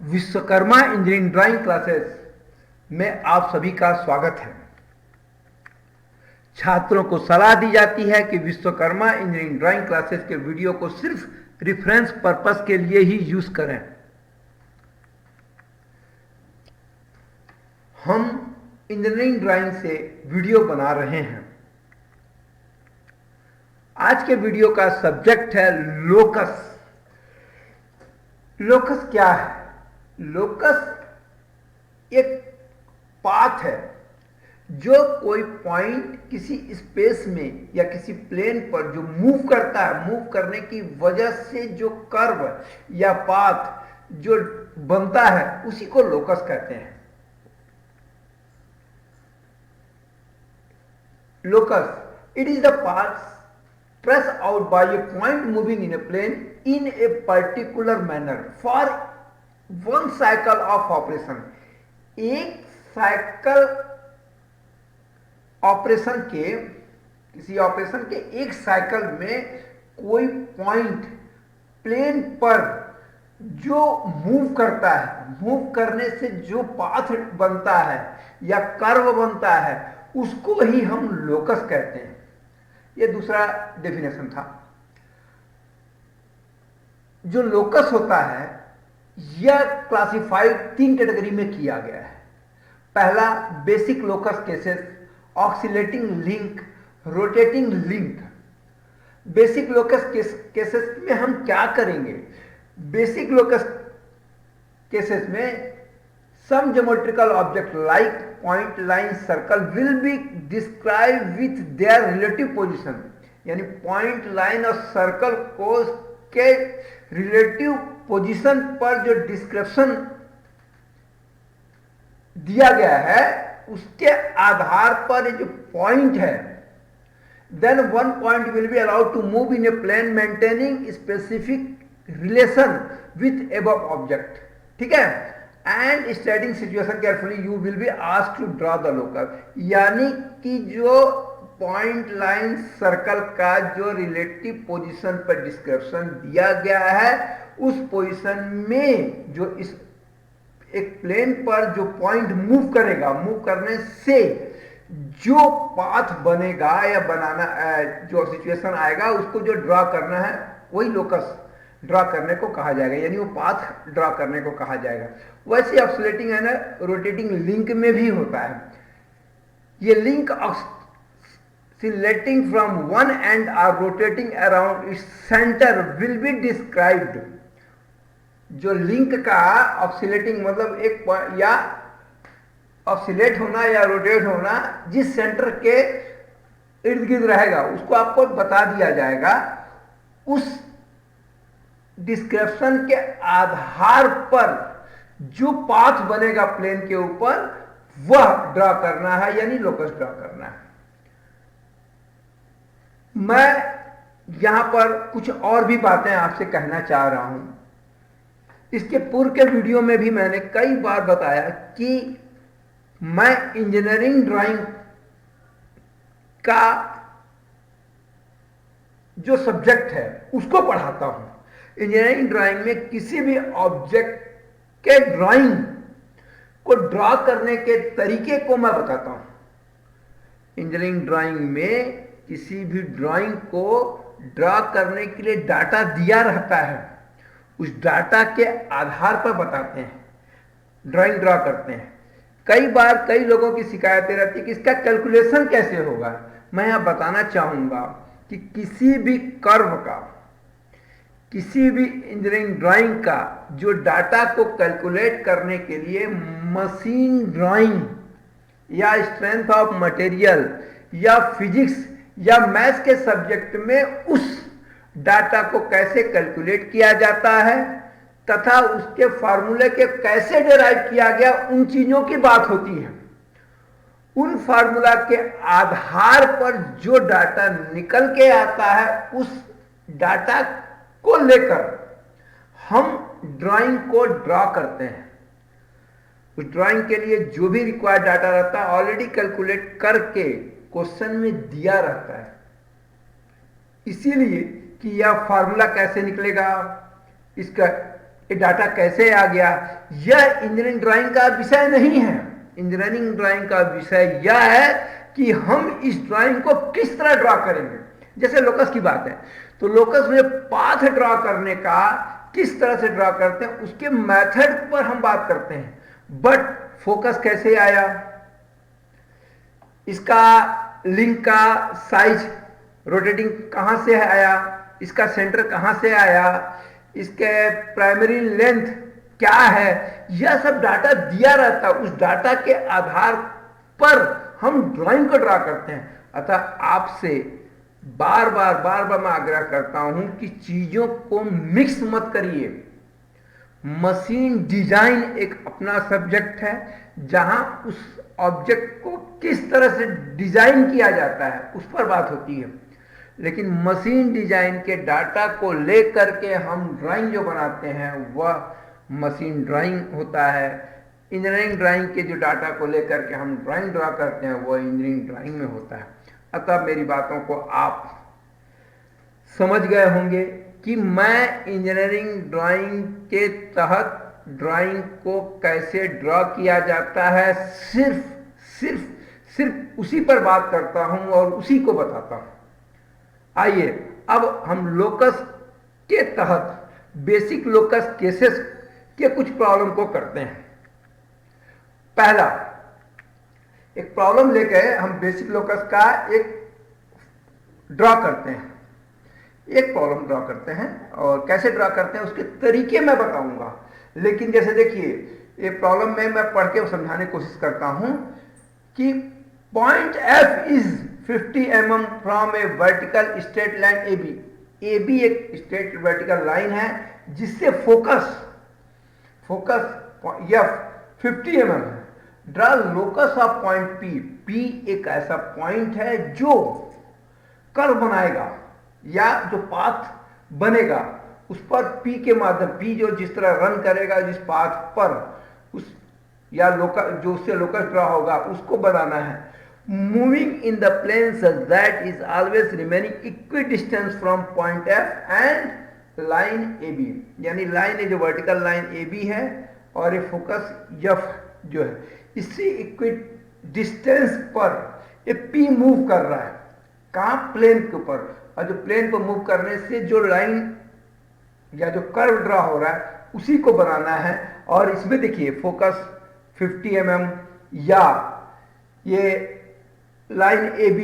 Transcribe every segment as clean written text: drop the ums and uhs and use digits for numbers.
Vishwakarma engineering drawing classes में आप सभी का स्वागत है। छात्रों को सलाह दी जाती है कि विश्वकर्मा इंजीनियरिंग ड्राइंग क्लासेस के वीडियो को सिर्फ रेफरेंस पर्पस के लिए ही यूज करें। हम इंजीनियरिंग ड्राइंग से वीडियो बना रहे हैं। आज के वीडियो का सब्जेक्ट है लोकस। लोकस क्या है? लोकस एक पाथ है जो कोई पॉइंट किसी स्पेस में या किसी प्लेन पर जो मूव करता है, मूव करने की वजह से जो कर्व या पाथ जो बनता है उसी को लोकस कहते हैं। Locus, it is the path press out by a point moving in a plane in a particular manner for one cycle of operation। एक साइकिल ऑपरेशन के, किसी ऑपरेशन के एक साइकिल में कोई पॉइंट प्लेन पर जो मूव करता है, मूव करने से जो पाथ बनता है या कर्व बनता है उसको ही हम लोकस कहते हैं। ये दूसरा डेफिनेशन था। जो लोकस होता है यह क्लासिफाइड 3 कैटेगरी में किया गया है। पहला, basic locus cases, oscillating link, rotating link. Basic locus cases में हम क्या करेंगे? बेसिक लोकस केसेस में some geometrical object like point, line, circle will be described with their relative position। यानी पॉइंट, लाइन और सर्कल को के रिलेटिव पोजीशन पर जो डिस्क्रिप्शन दिया गया है उसके आधार पर जो पॉइंट है, then one point will be allowed to move in a plane maintaining specific relation with above object। ठीक है। And studying situation carefully you will be asked to draw the locus. यानी कि जो पॉइंट, लाइन, सर्कल का जो relative position पर description दिया गया है उस पोजीशन में जो इस एक प्लेन पर जो पॉइंट मूव करेगा, मूव करने से जो पाथ बनेगा या बनाना जो सिचुएशन आएगा उसको जो ड्रॉ करना है वही लोकस ड्रॉ करने को कहा जाएगा, यानी वो पाथ ड्रॉ करने को कहा जाएगा। वैसे ऑक्सिलेटिंग है ना, रोटेटिंग लिंक में भी होता है। ये link oscillating from one end or rotating around its centre will be described. जो लिंक का ऑक्सिलेटिंग मतलब एक या ऑक्सिलेट होना या रोटेट होना जिस सेंटर के इर्द गिर्द रहेगा उसको आपको बता दिया जाएगा। उस डिस्क्रिप्शन के आधार पर जो पाथ बनेगा प्लेन के ऊपर वह ड्रॉ करना है, यानी लोकस ड्रॉ करना है। मैं यहां पर कुछ और भी बातें आपसे कहना चाह रहा हूं। इसके पूर्व के वीडियो में भी मैंने कई बार बताया कि मैं इंजीनियरिंग ड्राइंग का जो सब्जेक्ट है उसको पढ़ाता हूं। इंजीनियरिंग ड्राइंग में किसी भी ऑब्जेक्ट के ड्राइंग को ड्रॉ करने के तरीके को मैं बताता हूं। इंजीनियरिंग ड्राइंग में किसी भी ड्राइंग को ड्रॉ करने के लिए डाटा दिया रहता है, उस डाटा के आधार पर बताते हैं, ड्राइंग ड्रॉ करते हैं। कई बार कई लोगों की शिकायतें रहती है कि इसका कैलकुलेशन कैसे होगा। मैं यहां बताना चाहूंगा कि किसी भी कर्व का, किसी भी इंजीनियरिंग ड्राइंग का जो डाटा को कैलकुलेट करने के लिए मशीन ड्राइंग या स्ट्रेंथ ऑफ मटेरियल या फिजिक्स या मैथ्स के सब्जेक्ट में उस डाटा को कैसे कैलकुलेट किया जाता है तथा उसके फार्मूले के कैसे डिराइव किया गया, उन चीजों की बात होती है। उन फार्मूला के आधार पर जो डाटा निकल के आता है उस डाटा को लेकर हम ड्राइंग को ड्रॉ करते हैं। उस ड्राइंग के लिए जो भी रिक्वायर्ड डाटा रहता है ऑलरेडी कैलकुलेट करके क्वेश्चन में दिया रहता है। इसीलिए कि यह फार्मूला कैसे निकलेगा, इसका ये डाटा कैसे आ गया, यह इंजीनियरिंग ड्राइंग का विषय नहीं है। इंजीनियरिंग ड्राइंग का विषय यह है कि हम इस ड्राइंग को किस तरह ड्रा करेंगे। जैसे लोकस की बात है, तो लोकस में पाथ ड्रा करने का किस तरह से ड्रा करते हैं उसके मेथड पर हम बात करते हैं। बट फोकस कैसे आया, इसका लिंक का साइज रोटेटिंग कहां से आया, इसका सेंटर कहां से आया, इसके प्राइमरी लेंथ क्या है, यह सब डाटा दिया रहता है। उस डाटा के आधार पर हम ड्राइंग को ड्रा करते हैं। अतः आपसे बार बार मैं आग्रह करता हूं कि चीजों को मिक्स मत करिए। मशीन डिजाइन एक अपना सब्जेक्ट है, जहां उस ऑब्जेक्ट को किस तरह से डिजाइन किया जाता है उस पर बात होती है। लेकिन मशीन डिजाइन के डाटा को लेकर के हम ड्राइंग जो बनाते हैं वह मशीन ड्राइंग होता है। इंजीनियरिंग ड्राइंग के जो डाटा को लेकर के हम ड्राइंग ड्रा करते हैं वह इंजीनियरिंग ड्राइंग में होता है। अतः मेरी बातों को आप समझ गए होंगे कि मैं इंजीनियरिंग ड्राइंग के तहत ड्राइंग को कैसे ड्रा किया जाता है सिर्फ उसी पर बात करता हूं और उसी को बताता हूं। आइए अब हम लोकस के तहत बेसिक लोकस केसेस के कुछ प्रॉब्लम को करते हैं। पहला एक प्रॉब्लम लेके हम बेसिक लोकस का एक ड्रा करते हैं, एक प्रॉब्लम ड्रा करते हैं और कैसे ड्रा करते हैं उसके तरीके मैं बताऊंगा। लेकिन जैसे देखिए ये प्रॉब्लम में मैं पढ़ के समझाने की कोशिश करता हूं कि point F is 50 mm from A vertical straight line AB। AB एक स्ट्रेट वर्टिकल लाइन है जिससे फोकस F 50 mm है। Draw locus of point P। P एक ऐसा पॉइंट है जो कर्व बनाएगा या जो पाथ बनेगा उस पर P के माध्यम, P जो जिस तरह रन करेगा जिस पाथ पर उस या लोकस जो उससे लोकस ड्रा होगा उसको बनाना है। Moving in the plane such that is always remaining equidistance from point F and line AB। यानी लाइन जो वर्टिकल लाइन AB है और ये फोकस F जो है इसी इक्विडिस्टेंस पर ये P मूव कर रहा है। कहां? प्लेन के ऊपर। और जो प्लेन को मूव करने से जो लाइन या जो कर्व ड्रा हो रहा है उसी को बनाना है। और इसमें देखिए फोकस 50 mm या ये लाइन AB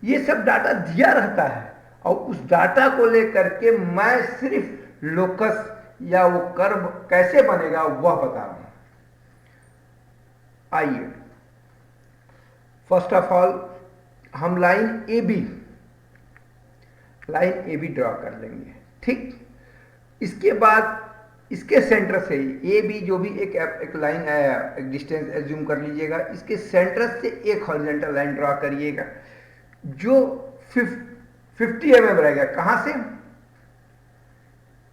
ये सब डाटा दिया रहता है और उस डाटा को लेकर के मैं सिर्फ लोकस या वो कर्व कैसे बनेगा वह बता रहा हूं। आइए फर्स्ट ऑफ ऑल हम लाइन AB ड्रा कर लेंगे, ठीक। इसके बाद इसके सेंटर से AB जो भी एक लाइन आया, एक डिस्टेंस एज्यूम कर लीजिएगा, इसके सेंटर से एक हॉरिजॉन्टल लाइन ड्रा करिएगा जो 50 mm रहेगा। कहां से?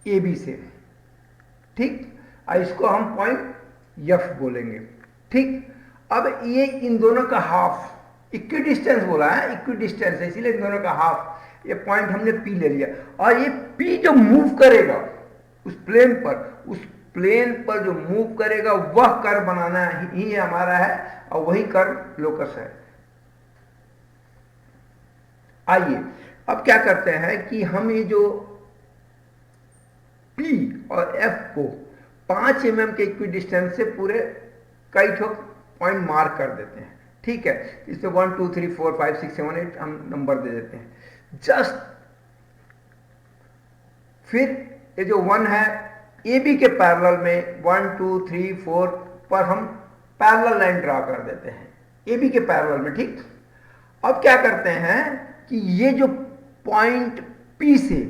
AB से, ठीक। और इसको हम पॉइंट F बोलेंगे, ठीक। अब ये इन दोनों का हाफ इक्विडिस्टेंस बोला है, इक्विडिस्टेंस है इसीलिए इन दोनों का हाफ। ये पॉइंट हमने P ले लिया और ये P जो मूव करेगा उस प्लेन पर जो मूव करेगा वह कर्व बनाना ही हमारा है और वही कर्व लोकस है। आइए अब क्या करते हैं कि हम ये जो P और F को 5 mm के इक्विडिस्टेंस से पूरे कई ठोक पॉइंट मार्क कर देते हैं, ठीक है। इसमें 1 2 3 4 5 6 7 8 हम नंबर दे देते हैं। जस्ट फिर ये जो 1 है AB के पैरेलल में 1 2 3 4 पर हम पैरेलल लाइन ड्रा कर देते हैं AB के पैरेलल में, ठीक। अब क्या करते हैं कि ये जो पॉइंट P से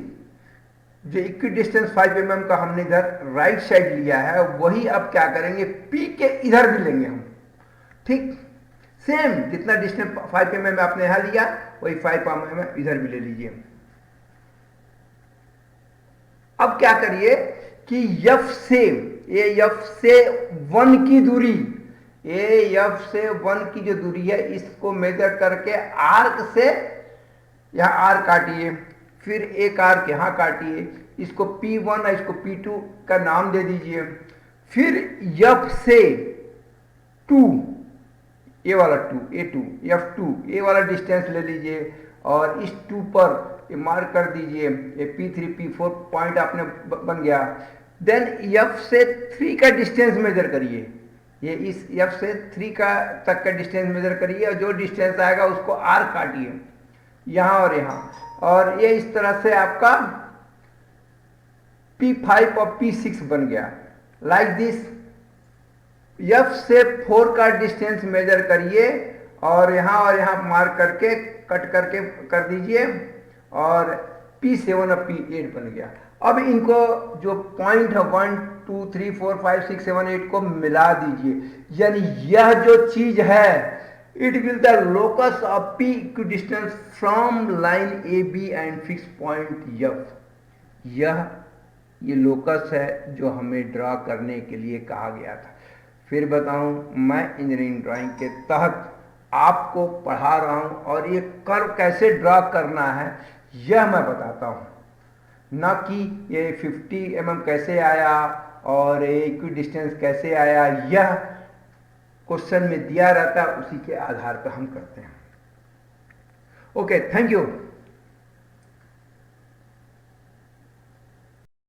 जो इक्विडिस्टेंस 5 mm का हमने इधर राइट साइड लिया है वही अब क्या करेंगे P के इधर भी लेंगे हम, ठीक। सेम जितना डिस्टेंस 5 mm आपने यहां लिया वही 5 mm इधर भी ले लीजिए। अब क्या करिए कि F से 1 की दूरी, F से 1 की जो दूरी है इसको मेजर करके आर्क से यहां आर्क काटिए, फिर एक आर्क यहां काटिए, इसको P1 और इसको P2 का नाम दे दीजिए। फिर F से 2, ये वाला 2, A2, F2, ये वाला डिस्टेंस ले लीजिए और इस 2 पर मार्क कर दीजिए। ये P3 P4 पॉइंट आपने बन गया। देन F से 3 का डिस्टेंस मेजर करिए। ये इस F से 3 का तक का डिस्टेंस मेजर करिए और जो डिस्टेंस आएगा उसको R काटिए यहाँ और यहाँ, और ये इस तरह से आपका P5 और P6 बन गया। लाइक दिस F से 4 का डिस्टेंस मेजर करिए और यहाँ मार्क करके कट करके कर दीजिए और P7 और P8 बन गया। अब इनको जो पॉइंट है 1 2 3 4 5 6 7 8 को मिला दीजिए, यानी यह जो चीज है it will the locus of P equidistance from line AB and fix point F। ये लोकस है जो हमें ड्रा करने के लिए कहा गया था। फिर बताऊं, मैं इंजीनियरिंग ड्राइंग के तहत आपको पढ़ा रहा हूं और ये कर्व कैसे ड्रा करना है यह मैं बताता हूं, ना कि ये 50 mm कैसे आया और इक्विडिस्टेंस कैसे आया। यह क्वेश्चन में दिया रहता है, उसी के आधार पर हम करते हैं। Okay, thank you.